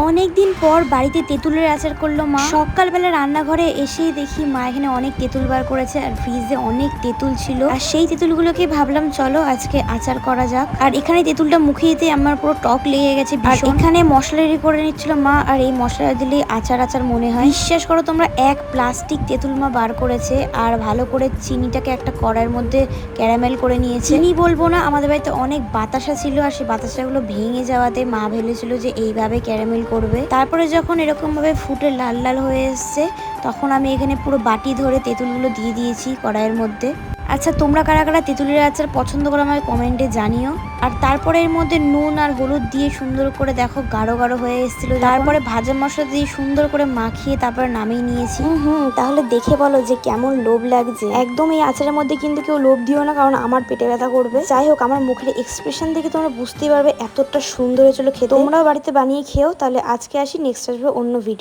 অনেকদিন পর বাড়িতে তেঁতুলের আচার করলো মা। সকালবেলা রান্নাঘরে এসেই দেখি মা এখানে অনেক তেঁতুল বার করেছে আর ফ্রিজে অনেক তেঁতুল ছিল। আর সেই তেঁতুলগুলোকে ভাবলাম চলো আজকে আচার করা যাক। আর এখানে তেঁতুলটা মুখে দিতে আমার পুরো টক লেগে গেছে। আর এখানে মশলা রেডি করে নিচ্ছিল মা। আর এই মশলা দিলে আচার আচার মনে হয়। বিশ্বাস করো তোমরা, এক প্লাস্টিক তেঁতুল মা বার করেছে আর ভালো করে চিনিটাকে একটা কড়াইয়ের মধ্যে ক্যারামেল করে নিয়েছে। চিনি বলবো না, আমাদের বাড়িতে অনেক বাতাসা ছিল আর সেই বাতাসাগুলো ভেঙে যাওয়াতে মা ভেবেছিল যে এইভাবে ক্যারামেল করবে। তারপরে যখন এরকম ভাবে ফুটে লাল লাল হয়ে এসছে তখন আমি এখানে পুরো বাটি ধরে তেঁতুলগুলো দিয়ে দিয়েছি কড়াইয়ের মধ্যে। আচ্ছা, তোমরা কারা কারা তেঁতুলের আচার পছন্দ করো আমাকে কমেন্টে জানিও। আর তারপরে এর মধ্যে নুন আর হলুদ দিয়ে সুন্দর করে দেখো গাঢ় গাঢ় হয়ে এসেছিল। তারপরে ভাজা মশলা দিয়ে সুন্দর করে মাখিয়ে তারপরে নামিয়ে নিয়েছি। তাহলে দেখে বলো যে কেমন লোভ লাগছে। একদম এই আচারের মধ্যে কিন্তু কেউ লোভ দিও না, কারণ আমার পেটে ব্যথা করবে। যাই হোক, আমার মুখের এক্সপ্রেশন দেখে তোমরা বুঝতেই পারবে এতটা সুন্দর হয়েছিল খেতে। তোমরাও বাড়িতে বানিয়ে খেও। তাহলে আজকে আসি, নেক্সট আসবে অন্য ভিডিও।